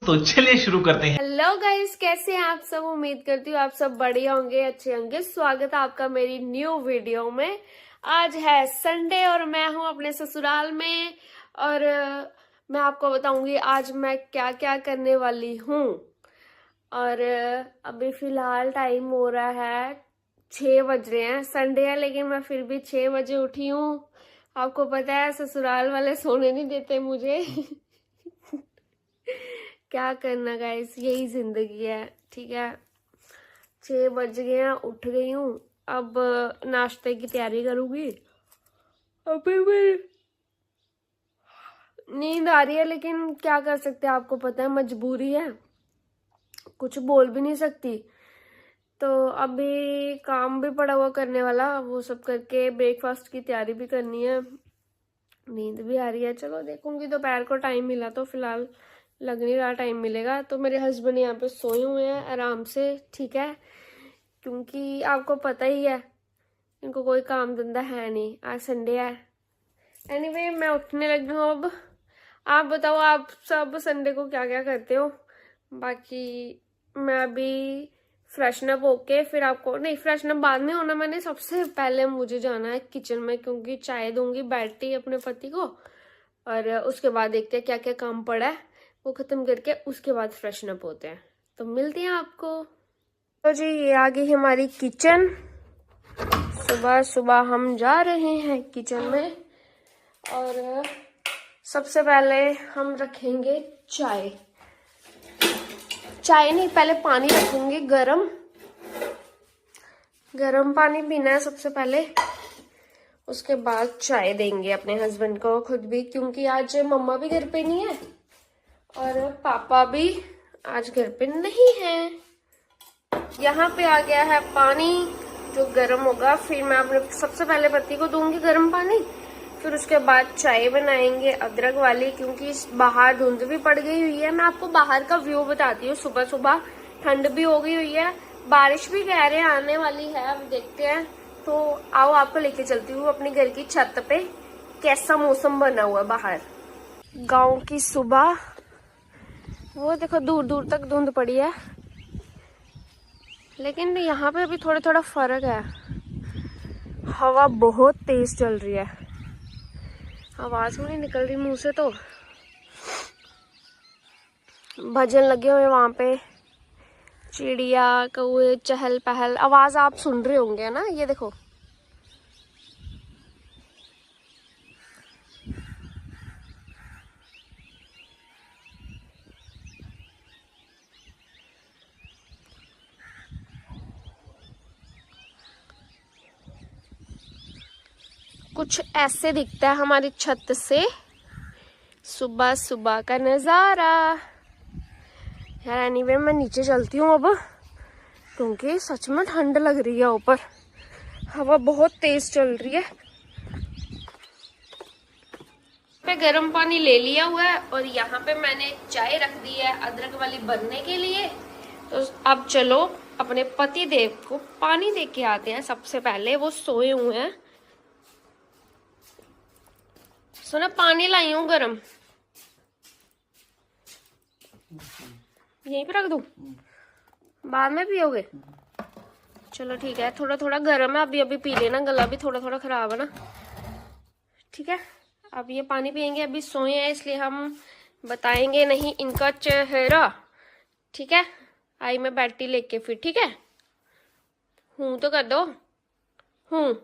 तो चलिए शुरू करते हैं। हेलो गाइस, कैसे हैं आप सब। उम्मीद करती हूँ आप सब बढ़िया होंगे, अच्छे होंगे। स्वागत है आपका मेरी न्यू वीडियो में। आज है संडे और मैं हूँ अपने ससुराल में और मैं आपको बताऊंगी आज मैं क्या क्या करने वाली हूँ। और अभी फिलहाल टाइम हो रहा है 6 बज रहे हैं। संडे है लेकिन मैं फिर भी 6 बजे उठी हूँ। आपको पता है ससुराल वाले सोने नहीं देते मुझे। क्या करना गाइस, यही जिंदगी है। ठीक है, 6 बज गए हैं, उठ गई हूँ। अब नाश्ते की तैयारी करूंगी। अभी भी नींद आ रही है लेकिन क्या कर सकते हैं, आपको पता है मजबूरी है, कुछ बोल भी नहीं सकती। तो अभी काम भी पड़ा हुआ करने वाला, वो सब करके ब्रेकफास्ट की तैयारी भी करनी है। नींद भी आ रही है, चलो देखूंगी दोपहर को टाइम मिला तो। फिलहाल लग नहीं रहा टाइम मिलेगा। तो मेरे हस्बैंड यहाँ पे सोए हुए हैं आराम से, ठीक है, क्योंकि आपको पता ही है इनको कोई काम धंधा है नहीं, आज संडे है। एनीवे मैं उठने लगी हूँ अब। आप बताओ आप सब संडे को क्या क्या करते हो। बाकी मैं अभी फ्रेशन अप होके फिर आपको, नहीं फ्रेशन अप बाद में होना, मैंने सबसे पहले मुझे जाना है किचन में क्योंकि चाय दूंगी बैठती अपने पति को। और उसके बाद देखते हैं क्या क्या काम पड़ा है, वो खत्म करके उसके बाद फ्रेशन अप होते हैं। तो मिलते हैं आपको। तो जी ये आ गई हमारी किचन। सुबह सुबह हम जा रहे हैं किचन में और सबसे पहले हम रखेंगे चाय। चाय नहीं, पहले पानी रखेंगे गरम। गरम पानी पीना है सबसे पहले, उसके बाद चाय देंगे अपने हस्बैंड को, खुद भी, क्योंकि आज मम्मा भी घर पे नहीं है और पापा भी आज घर पे नहीं है। यहाँ पे आ गया है पानी जो गर्म होगा। फिर मैं अपने सबसे पहले पति को दूंगी गर्म पानी, फिर उसके बाद चाय बनाएंगे अदरक वाली, क्योंकि बाहर धुंध भी पड़ गई हुई है। मैं आपको बाहर का व्यू बताती हूँ। सुबह सुबह ठंड भी हो गई हुई है, बारिश भी कह रहे हैं आने वाली है, अब देखते हैं। तो आओ आपको लेके चलती हूँ अपने घर की छत पे, कैसा मौसम बना हुआ बाहर। गाँव की सुबह, वो देखो दूर दूर तक धुंध पड़ी है, लेकिन यहाँ पे अभी थोड़ा थोड़ा फर्क है। हवा बहुत तेज चल रही है, आवाज भी नहीं निकल रही मुंह से। तो भजन लगे हुए वहां पे, चिड़िया कौए चहल पहल, आवाज आप सुन रहे होंगे ना। ये देखो कुछ ऐसे दिखता है हमारी छत से सुबह सुबह का नजारा। यार एनीवे मैं नीचे चलती हूँ अब, क्योंकि सच में ठंड लग रही है। ऊपर हवा बहुत तेज चल रही है। पे गर्म पानी ले लिया हुआ है और यहाँ पे मैंने चाय रख दी है अदरक वाली बनने के लिए। तो अब चलो अपने पति देव को पानी दे के आते हैं। सबसे पहले वो सोए हुए हैं। सुना, पानी लाई हूँ गरम, यहीं पे रख दूं, बाद में पियोगे। चलो ठीक है, थोड़ा थोड़ा गर्म है, अभी अभी पी लेना, गला भी थोड़ा थोड़ा खराब है ना। ठीक है, अब ये पानी पियेंगे। अभी सोए हैं इसलिए हम बताएंगे नहीं इनका चेहरा। ठीक है, आई मैं बैठी लेके फिर। ठीक है, हूं तो कर दो, हूं।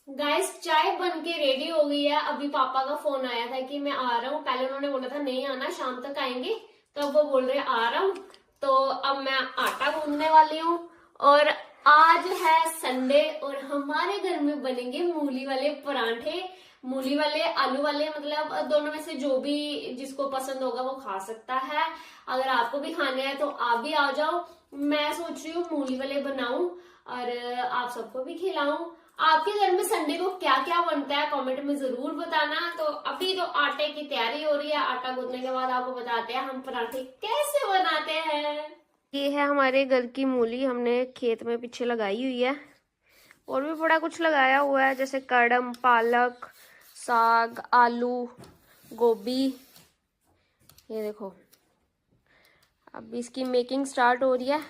गाइस चाय बन के रेडी हो गई है। अभी पापा का फोन आया था कि मैं आ रहा हूँ। पहले उन्होंने बोला था नहीं आना, शाम तक आएंगे, तो अब वो बोल रहे आ रहा हूँ। तो अब मैं आटा गूंदने वाली हूँ और आज है संडे और हमारे घर में बनेंगे मूली वाले परांठे। मूली वाले, आलू वाले, मतलब दोनों में से जो भी जिसको पसंद होगा वो खा सकता है। अगर आपको भी खाने हैं तो आप भी आ जाओ। मैं सोच रही हूँ मूली वाले बनाऊं और आप सबको भी खिलाऊं। आपके घर में संडे को क्या क्या बनता है कमेंट में जरूर बताना। तो अभी तो आटे की तैयारी हो रही है, आटा गूंथने के बाद आपको बताते हैं हम पराठे कैसे बनाते हैं। ये है हमारे घर की मूली, हमने खेत में पीछे लगाई हुई है। और भी बड़ा कुछ लगाया हुआ है, जैसे कड़म, पालक, साग, आलू, गोभी, ये देखो, अभी इसकी मेकिंग स्टार्ट हो रही है।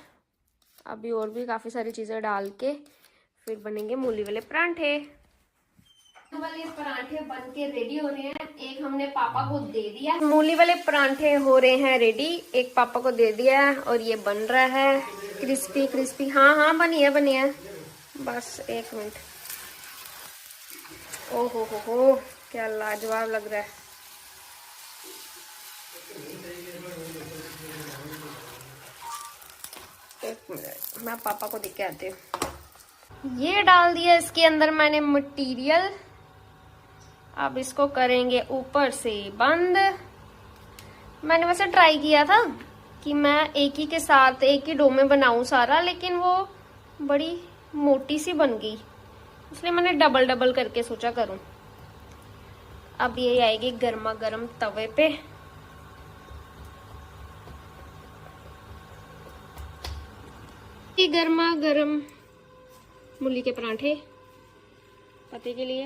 अभी और भी काफ़ी सारी चीज़ें डाल के फिर बनेंगे मूली वाले परांठे। वाले परांठे बन के रेडी हो रहे हैं। एक हमने पापा को दे दिया, मूली वाले परांठे हो रहे हैं रेडी। एक पापा को दे दिया है और ये बन रहा है क्रिस्पी क्रिस्पी। हाँ हाँ बनी है। बस 1 मिनट। ओहो हो, क्या लाजवाब लग रहा है। एक मिनट, मैं पापा को देख के आती हूँ। ये डाल दिया इसके अंदर मैंने मटेरियल। अब इसको करेंगे ऊपर से बंद। मैंने वैसे ट्राई किया था कि मैं एक ही के साथ एक ही डो में बनाऊं सारा, लेकिन वो बड़ी मोटी सी बन गई, इसलिए मैंने डबल डबल करके सोचा करूं। अब ये आएगी गर्मा गर्म तवे पे। गर्मा गर्म मूली के परांठे पति के लिए।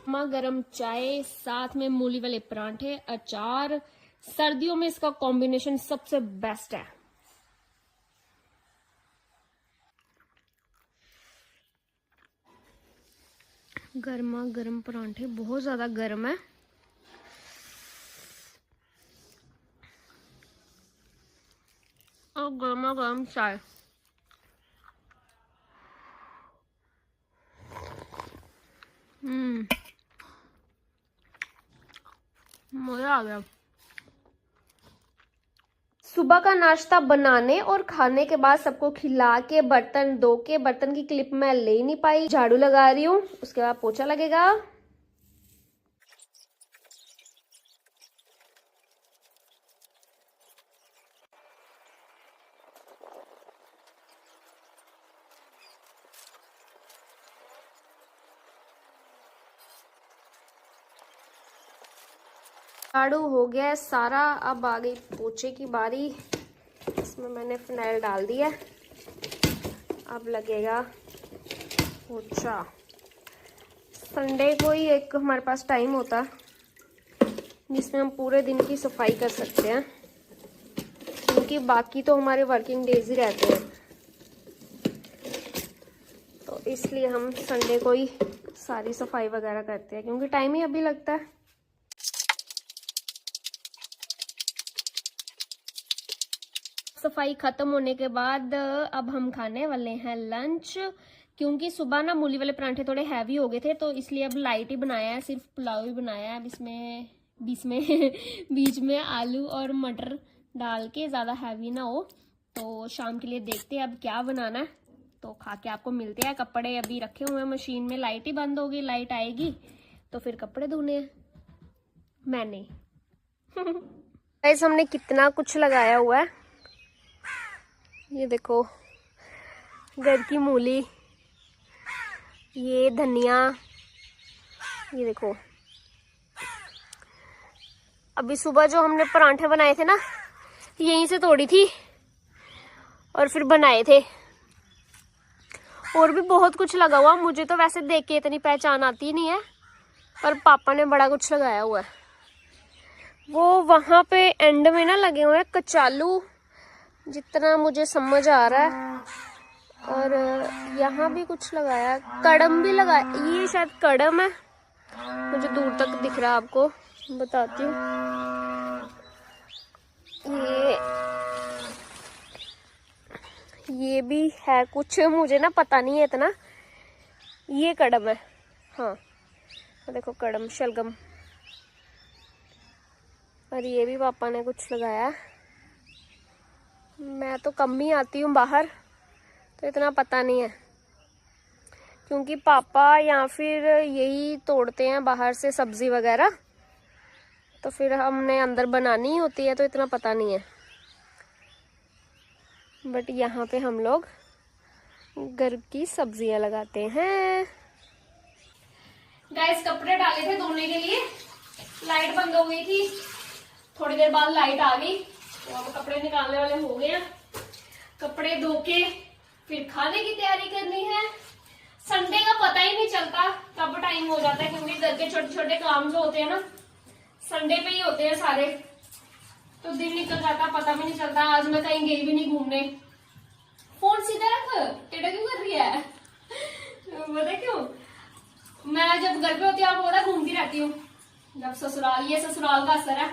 गर्मा गर्म चाय, साथ में मूली वाले परांठे, अचार। सर्दियों में इसका कॉम्बिनेशन सबसे बेस्ट है। गर्मा गर्म परांठे, बहुत ज्यादा गर्म है। और गर्मा गर्म चाय। मजा आ गया। सुबह का नाश्ता बनाने और खाने के बाद सबको खिला के बर्तन धो के, बर्तन की क्लिप मैं ले नहीं पाई, झाड़ू लगा रही हूँ, उसके बाद पोछा लगेगा। झाड़ू हो गया सारा, अब आ गई पोछे की बारी। इसमें मैंने फिनाइल डाल दिया, अब लगेगा पोछा। संडे को ही एक हमारे पास टाइम होता है जिसमें हम पूरे दिन की सफाई कर सकते हैं, क्योंकि बाकी तो हमारे वर्किंग डेज ही रहते हैं, तो इसलिए हम संडे को ही सारी सफाई वगैरह करते हैं, क्योंकि टाइम ही अभी लगता है। सफाई खत्म होने के बाद अब हम खाने वाले हैं लंच, क्योंकि सुबह ना मूली वाले परांठे थोड़े हैवी हो गए थे, तो इसलिए अब लाइट ही बनाया है, सिर्फ पुलाव ही बनाया है। अब इसमें बीच में आलू और मटर डाल के, ज़्यादा हैवी ना हो। तो शाम के लिए देखते हैं अब क्या बनाना है, तो खा के आपको मिलते हैं। कपड़े अभी रखे हुए हैं मशीन में, लाइट ही बंद होगी, लाइट आएगी तो फिर कपड़े धोने हैं मैंने। गाइस हमने कितना कुछ लगाया हुआ है, ये देखो, घर की मूली, ये धनिया, ये देखो। अभी सुबह जो हमने परांठे बनाए थे ना, यहीं से तोड़ी थी और फिर बनाए थे। और भी बहुत कुछ लगा हुआ, मुझे तो वैसे देख के इतनी पहचान आती नहीं है, पर पापा ने बड़ा कुछ लगाया हुआ है। वो वहां पे एंड में ना लगे हुए हैं कचालू, जितना मुझे समझ आ रहा है, और यहाँ भी कुछ लगाया, कड़म भी लगाया। ये शायद कड़म है, मुझे दूर तक दिख रहा है, आपको बताती हूँ। ये भी है कुछ, मुझे ना पता नहीं है इतना। ये कड़म है, हाँ देखो, कड़म शलगम। और ये भी पापा ने कुछ लगाया। मैं तो कम ही आती हूँ बाहर, तो इतना पता नहीं है, क्योंकि पापा या फिर यही तोड़ते हैं बाहर से सब्जी वगैरह, तो फिर हमने अंदर बनानी ही होती है, तो इतना पता नहीं है। बट यहाँ पे हम लोग घर की सब्जियां लगाते हैं। गाइस कपड़े डाले थे धोने के लिए, लाइट बंद हो गई थी, थोड़ी देर बाद लाइट आ गई, तो अब कपड़े निकालने वाले हो गए हैं। कपड़े धो के फिर खाने की तैयारी करनी है। संडे का पता ही नहीं चलता कब टाइम हो जाता है, क्योंकि घर के छोटे छोटे काम जो होते हैं ना, संडे पे ही होते हैं सारे। तो दिन निकल जाता, पता भी नहीं चलता। आज मैं कहीं गई भी नहीं घूमने। फोन सीधा रख, टेढ़ा क्यों कर रही है? पता क्यों? मैं जब घर पे होती हूँ आपको पता घूमती रहती हूँ। जब ससुराल, ये ससुराल का असर है।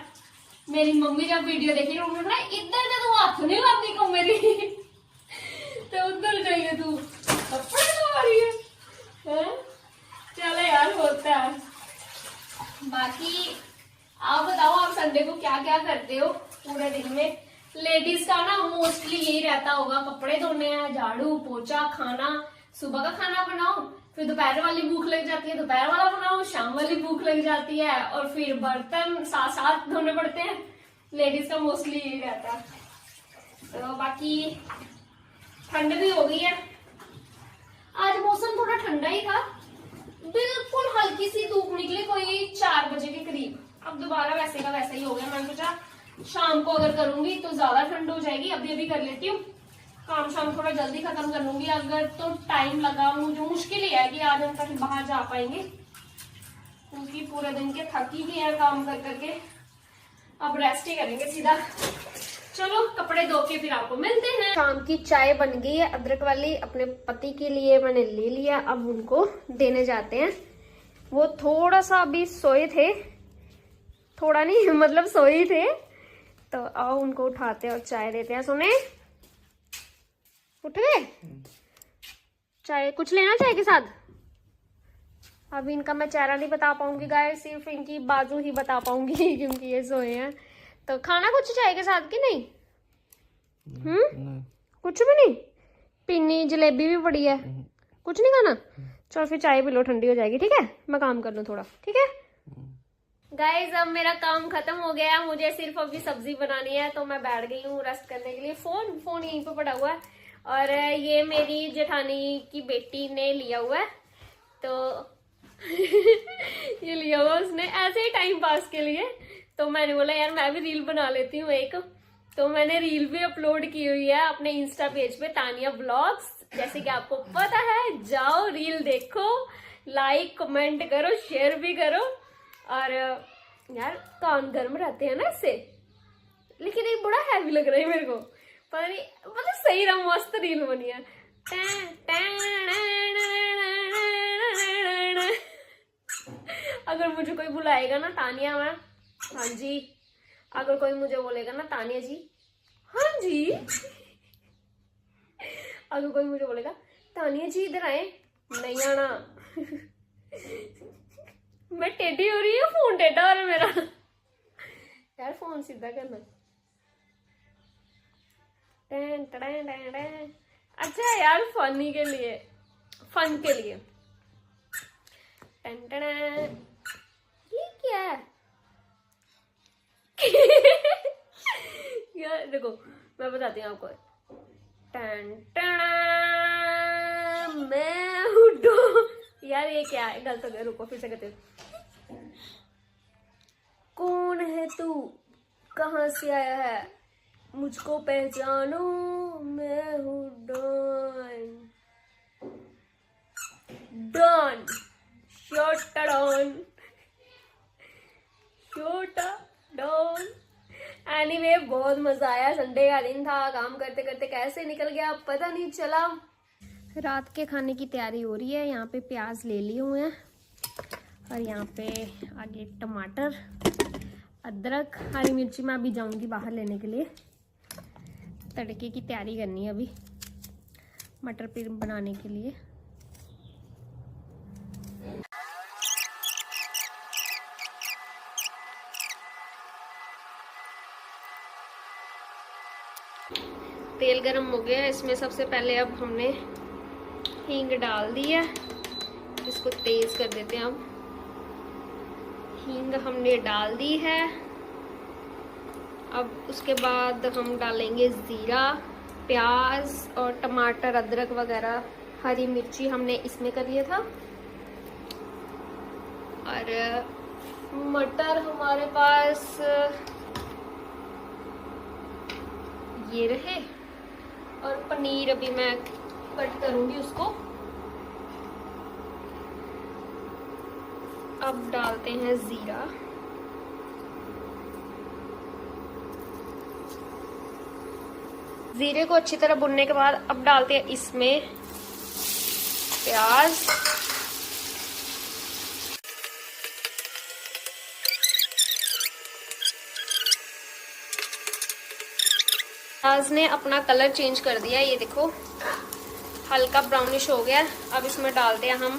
मेरी मम्मी जब वीडियो देखी उन्होंने इधर से तू हाथ नहीं लाती को मेरी तो उधर गई है तू कपड़े धो रही है। चलो यार होता है। बाकी आप बताओ, आप संडे को क्या क्या करते हो पूरे दिन में? लेडीज का ना मोस्टली यही रहता होगा, कपड़े धोने हैं, झाड़ू पोछा, खाना, सुबह का खाना बनाओ, फिर दोपहर वाली भूख लग जाती है, दोपहर वाला बनाओ, शाम वाली भूख लग जाती है, और फिर बर्तन साथ साथ धोने पड़ते हैं। लेडीज का मोस्टली यही रहता है। तो बाकी ठंड भी हो गई है, आज मौसम थोड़ा ठंडा ही था, बिल्कुल हल्की सी धूप निकली कोई 4 बजे के करीब। अब दोबारा वैसे का वैसा ही हो गया। मैंने सोचा शाम को अगर करूंगी तो ज्यादा ठंड हो जाएगी, अभी अभी कर लेती हूँ काम, शाम थोड़ा जल्दी खत्म कर लूंगी। अगर तो टाइम लगा, मुझे मुश्किल ही है कि आज हम तक बाहर जा पाएंगे, क्योंकि पूरे दिन के थकी भी है काम कर करके। अब रेस्ट ही करेंगे सीधा। चलो कपड़े धो के फिर आपको मिलते हैं। शाम की चाय बन गई है अदरक वाली, अपने पति के लिए मैंने ले लिया, अब उनको देने जाते हैं। वो थोड़ा सा अभी सोए थे, थोड़ा नहीं मतलब सोए थे, तो आओ उनको उठाते हैं और चाय देते हैं। सुने उठ गए? चाय कुछ लेना चाय के साथ? अभी इनका मैं चेहरा नहीं बता पाऊंगी गाइस, सिर्फ इनकी बाजू ही बता पाऊंगी क्योंकि ये सोए हैं। तो खाना कुछ चाय के साथ की नहीं? कुछ भी नहीं? पिन्नी जलेबी भी पड़ी है, कुछ नहीं खाना? चलो फिर चाय पी लो, ठंडी हो जाएगी। ठीक है, मैं काम कर लूँ थोड़ा। ठीक है गाइज, अब मेरा काम खत्म हो गया, मुझे सिर्फ अभी सब्जी बनानी है, तो मैं बैठ गई हूँ रेस्ट करने के लिए। फोन यहीं पे पड़ा हुआ है, और ये मेरी जेठानी की बेटी ने लिया हुआ है, तो ये लिया हुआ उसने ऐसे ही टाइम पास के लिए। तो मैंने बोला यार मैं भी रील बना लेती हूँ एक, तो मैंने रील भी अपलोड की हुई है अपने इंस्टा पेज पे, तानिया ब्लॉग्स। जैसे कि आपको पता है, जाओ रील देखो, लाइक कमेंट करो, शेयर भी करो। और यार कान गर्म रहते हैं ना इससे, लेकिन ये बड़ा हैवी लग रहा है मेरे को, पता नहीं, मतलब सही रहा, मस्त रील बनी है। अगर मुझे कोई बुलाएगा ना तानिया मैम, हाँ जी, अगर कोई मुझे बोलेगा ना तानिया जी, हाँ जी, अगर कोई मुझे बोलेगा तानिया जी इधर आए, नहीं आना। मैं टेढ़ी हो रही हूँ, फोन टेढ़ा हो रहा है मेरा। यार फोन सीधा करना। Tan tan tan tan. अच्छा यार फनी के लिए, फन के लिए। Tan tan. ये क्या है? यार देखो मैं बताती हूँ आपको। Tan tan. मैं उठो। यार ये क्या है? गलत हो गया, रुको फिर से कहते हैं। कौन है तू, कहाँ से आया है, मुझको पहचानो, मैं हूँ डॉन। डॉन छोटा डॉन, छोटा डॉन। एनीवे बहुत मजा आया, संडे का दिन था, काम करते करते कैसे निकल गया पता नहीं चला। रात के खाने की तैयारी हो रही है। यहाँ पे प्याज ले लिए हुए हैं, और यहाँ पे आगे टमाटर, अदरक, हरी मिर्ची। मैं अभी जाऊंगी बाहर लेने के लिए, तड़के की तैयारी करनी है अभी मटर पनीर बनाने के लिए। तेल गरम हो गया, इसमें सबसे पहले अब हमने हींग डाल दी है, इसको तेज कर देते हैं। अब हींग हमने डाल दी है, अब उसके बाद हम डालेंगे जीरा, प्याज और टमाटर, अदरक वगैरह, हरी मिर्ची हमने इसमें कर लिया था। और मटर हमारे पास ये रहे, और पनीर अभी मैं कट करूंगी उसको। अब डालते हैं जीरा, जीरे को अच्छी तरह भुनने के बाद अब डालते हैं इसमें प्याज। प्याज ने अपना कलर चेंज कर दिया, ये देखो हल्का ब्राउनिश हो गया। अब इसमें डालते हैं हम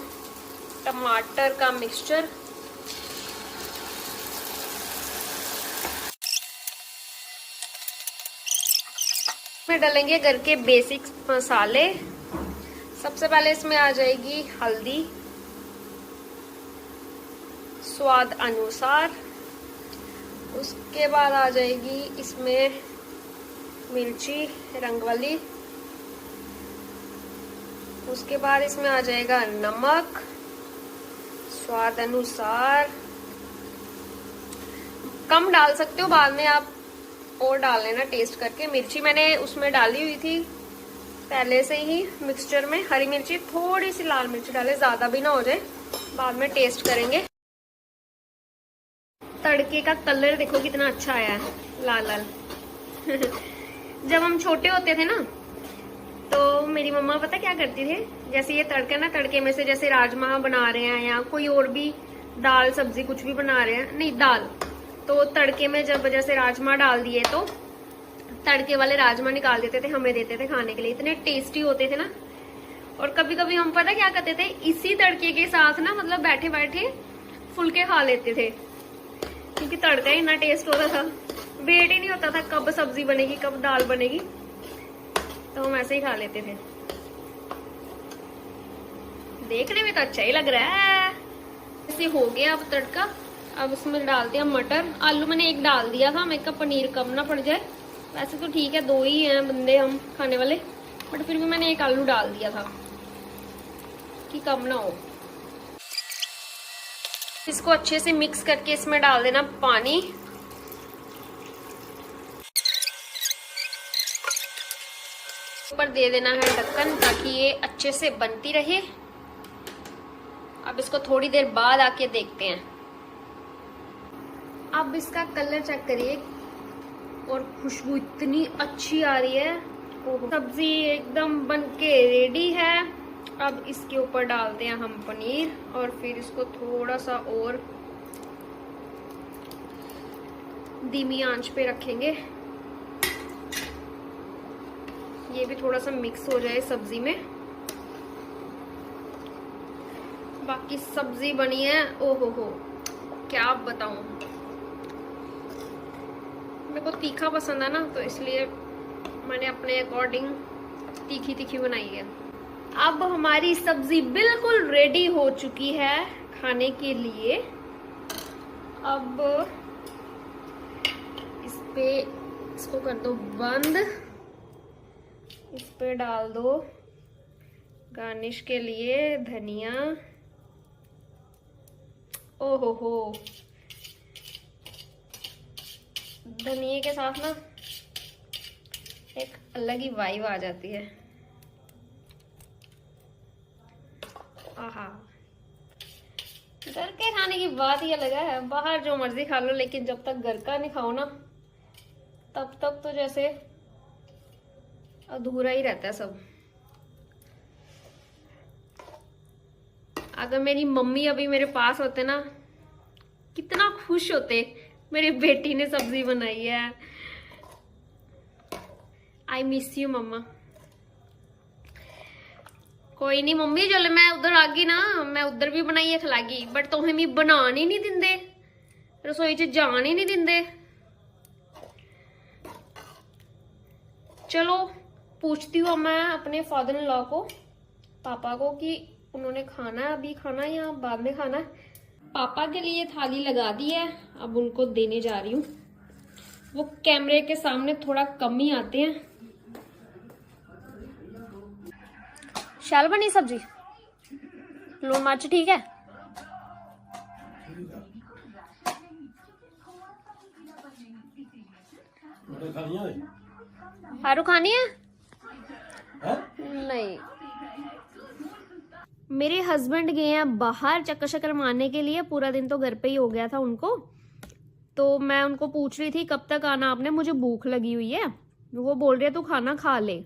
टमाटर का मिक्सचर। इसमें डालेंगे घर के बेसिक मसाले। सबसे पहले इसमें आ जाएगी हल्दी स्वाद अनुसार, उसके बाद आ जाएगी इसमें मिर्ची रंग वाली, उसके बाद इसमें आ जाएगा नमक स्वाद अनुसार। कम डाल सकते हो, बाद में आप और डाल लेना टेस्ट करके। मिर्ची मैंने उसमें डाली हुई थी पहले से ही मिक्सचर में। हरी मिर्ची थोड़ी सी लाल मिर्ची डाले, ज्यादा भी ना हो जाए, बाद में टेस्ट करेंगे। तड़के का कलर देखो कितना अच्छा आया है, लाल लाल। जब हम छोटे होते थे ना तो मेरी मम्मा पता क्या करती थे, जैसे ये तड़का ना, तड़के में से जैसे राजमा बना रहे हैं या कोई और भी दाल सब्जी कुछ भी बना रहे हैं, नहीं दाल, तो तड़के में जब जैसे राजमा डाल दिए तो तड़के वाले राजमा निकाल देते थे, हमें देते थे खाने के लिए। इतने टेस्टी होते थे ना। और कभी कभी हम पता क्या करते थे, इसी तड़के के साथ ना मतलब बैठे बैठे फुलके खा लेते थे, क्योंकि तड़का ही इतना टेस्ट होता था। वेट ही नहीं होता था कब सब्जी बनेगी कब दाल बनेगी, तो हम ऐसे ही खा लेते थे। देखने में तो अच्छा ही लग रहा है। ऐसे हो गया अब तड़का। अब इसमें डालते हैं मटर। आलू मैंने एक डाल दिया था, मेरे का पनीर कम ना पड़ जाए। वैसे तो ठीक है, 2 ही हैं बंदे हम खाने वाले, बट फिर भी मैंने एक आलू डाल दिया था कि कम ना हो। इसको अच्छे से मिक्स करके इसमें डाल देना पानी। ऊपर दे देना है ढक्कन ताकि ये अच्छे से बनती रहे। अब इसको थोड़ी देर बाद आके देखते हैं। अब इसका कलर चेक करिए और खुशबू इतनी अच्छी आ रही है। सब्जी एकदम बनके रेडी है। अब इसके ऊपर डालते हैं हम पनीर और फिर इसको थोड़ा सा और धीमी आंच पे रखेंगे, ये भी थोड़ा सा मिक्स हो जाए सब्जी में। बाकी सब्जी बनी है, ओहो हो क्या बताऊं। मेरे को तीखा पसंद है ना, तो इसलिए मैंने अपने अकॉर्डिंग तीखी तीखी बनाई है। अब हमारी सब्जी बिल्कुल रेडी हो चुकी है खाने के लिए। अब इसको कर दो बंद, इस पे डाल दो गार्निश के लिए धनिया। ओहो हो, धनिया के साथ ना एक अलग ही वाइब आ जाती है। आहा, घर के खाने की बात ही अलग है। बाहर जो मर्जी खा लो, लेकिन जब तक घर का नहीं खाओ ना, तब तक तो जैसे अधूरा ही रहता है सब। अगर मेरी मम्मी अभी मेरे पास होते ना, कितना खुश होते, मेरी बेटी ने सब्जी बनाई है। आई मिस यू मम्मा। कोई नहीं मम्मी, चल मैं उधर आ गई ना, मैं उधर भी बनाइए खिलागी, बट तुहें मी बनान ही नहीं दिंदे, रसोई च जान ही नहीं दिंदे। चलो पूछती हूँ मैं अपने फादर इन लॉ को, पापा को, कि उन्होंने खाना है, अभी खाना है या बाद में खाना है। पापा के लिए थाली लगा दी है, अब उनको देने जा रही हूँ। वो कैमरे के सामने थोड़ा कम ही आते हैं। शाल बनी सब्जी, लून मिर्च ठीक है। हारू खानी है? नहीं, मेरे हस्बैंड गए हैं बाहर चक्कर शक्कर मारने के लिए। पूरा दिन तो घर पे ही हो गया था उनको, तो मैं उनको पूछ रही थी कब तक आना आपने, मुझे भूख लगी हुई है। वो बोल रही है तू खाना खा ले,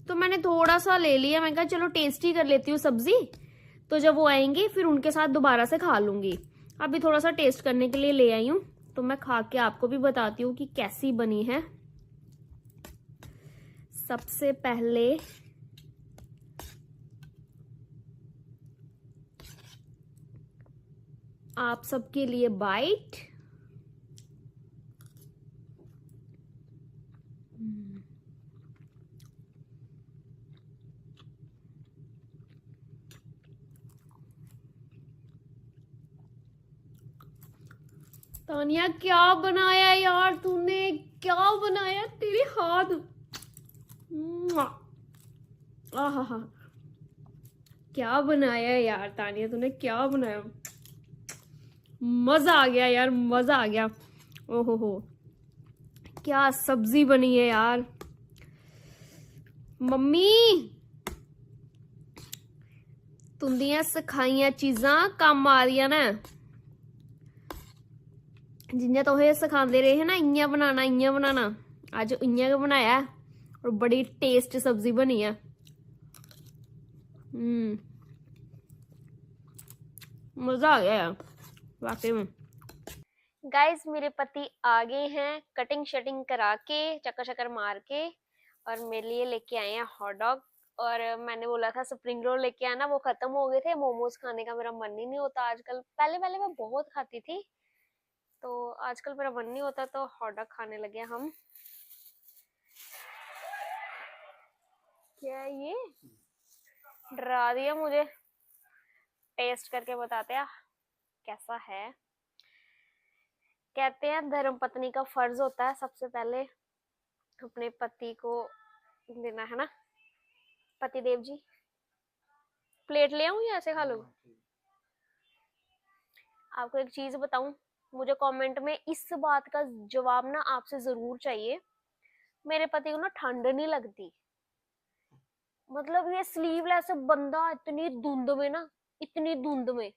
तो मैंने थोड़ा सा ले लिया। मैं कहा चलो टेस्ट ही कर लेती हूँ सब्जी, तो जब वो आएंगे फिर उनके साथ दोबारा से खा लूंगी। अभी थोड़ा सा टेस्ट करने के लिए ले आई हूँ, तो मैं खा के आपको भी बताती हूँ कि कैसी बनी है। सबसे पहले आप सबके लिए बाइट। तानिया क्या बनाया यार तूने, क्या बनाया, तेरे हाथ। आहा, क्या बनाया यार तानिया तूने, क्या बनाया। मजा आ गया यार, मजा आ गया। ओहो हो, क्या सब्जी बनी है यार। मम्मी तुंदियां सिखाइया चीजां काम आ रही ना, जियां तुहें सिखाते रहे हैं ना इयां बनाना, अज इयां गै बनाया और बड़ी टेस्ट सब्जी बनी है। मजा आ गया यार वाकई में। गाइस मेरे पति आ गए हैं कटिंग शटिंग करा के, चक्कर चक्कर मार के, और मेरे लिए लेके आए हैं हॉट डॉग। और मैंने बोला था स्प्रिंग रोल लेके आना, वो खत्म हो गए थे। मोमोज खाने का मेरा मन ही नहीं होता आजकल, पहले पहले मैं बहुत खाती थी, तो आजकल मेरा मन नहीं होता, तो हॉट डॉग खाने लगे हम। क्या ये डरा दिया मुझे, टेस्ट करके बताते हैं कैसा है। कहते हैं धर्म पत्नी का फर्ज होता है सबसे पहले अपने पति को देना, है ना पति देव जी। प्लेट ले आऊं या ऐसे खा लो। आपको एक चीज बताऊं, मुझे कमेंट में इस बात का जवाब ना आपसे जरूर चाहिए। मेरे पति को ना ठंड नहीं लगती, मतलब ये स्लीवलेस बंदा इतनी धुंध में ना, इतनी धुंध में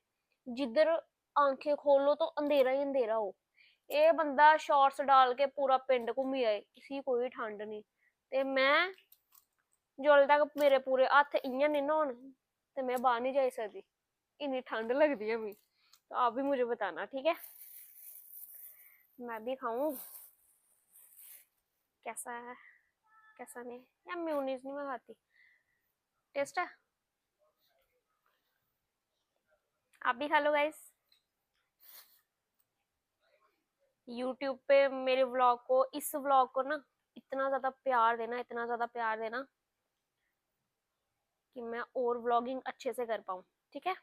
जिधर आंखें खोलो तो अंधेरा ही अंधेरा हो, ये बंदा शॉर्ट्स डाल के पूरा पिंड घूमी आए, इसी कोई ठंड नहीं। ते मैं जोल तक मेरे पूरे हथ इयां नहीं होन ते मैं बाहर नहीं जा सकती, इतनी ठंड लगती है मैं। तो आप भी मुझे बताना, ठीक है। मैं भी खाऊं कैसा है कैसा नहीं। या मेयोनीज नहीं मैं खाती, टेस्ट है। आप भी खा लो गाइस। यूट्यूब पे मेरे व्लॉग को, इस व्लॉग को ना इतना ज्यादा प्यार देना, इतना ज्यादा प्यार देना कि मैं और व्लॉगिंग अच्छे से कर पाऊं, ठीक है।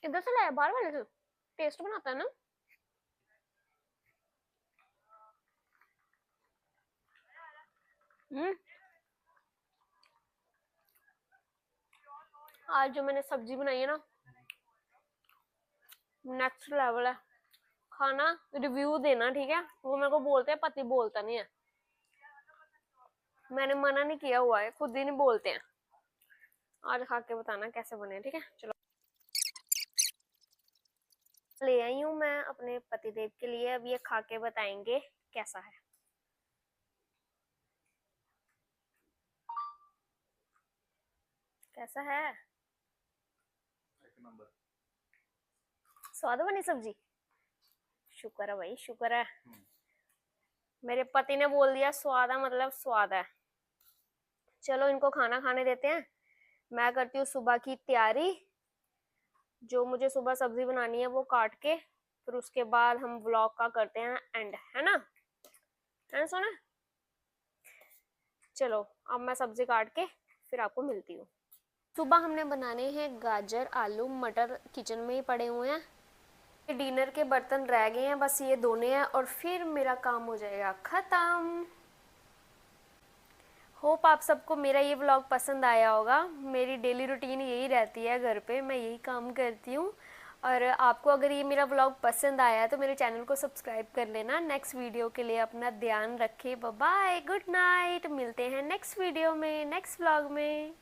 इधर से लाया, बाहर वाले से टेस्ट बनाता है ना। आज जो मैंने सब्जी बनाई है ना, नेक्स्ट लेवल है। खाना रिव्यू देना, ठीक है। वो मेरे को बोलते हैं पति बोलता नहीं है, मैंने मना नहीं किया हुआ है, खुद ही नहीं बोलते हैं। आज खा के बताना कैसे बने, ठीक है। चलो ले आई हूँ मैं अपने पतिदेव के लिए, अब ये खा के बताएंगे कैसा है। कैसा है, स्वाद बनी सब्जी। शुक्र है भाई, शुक्र है। मेरे पति ने बोल दिया स्वाद है मतलब स्वाद है। चलो इनको खाना खाने देते हैं, मैं करती हूँ सुबह की तैयारी। जो मुझे सुबह सब्जी बनानी है वो काट के, फिर उसके बाद हम व्लॉग का करते हैं एंड, है ना, है ना सोना। चलो अब मैं सब्जी काट के फिर आपको मिलती हूँ। सुबह हमने बनाने हैं गाजर आलू मटर, किचन में ही पड़े हुए हैं। डिनर के बर्तन रह गए हैं, बस ये धोने हैं और फिर मेरा काम हो जाएगा खत्म। होप आप सबको मेरा ये व्लॉग पसंद आया होगा। मेरी डेली रूटीन यही रहती है, घर पे मैं यही काम करती हूँ। और आपको अगर ये मेरा व्लॉग पसंद आया तो मेरे चैनल को सब्सक्राइब कर लेना। नेक्स्ट वीडियो के लिए अपना ध्यान रखें। बाय बाय, गुड नाइट, मिलते हैं नेक्स्ट वीडियो में, नेक्स्ट व्लॉग में।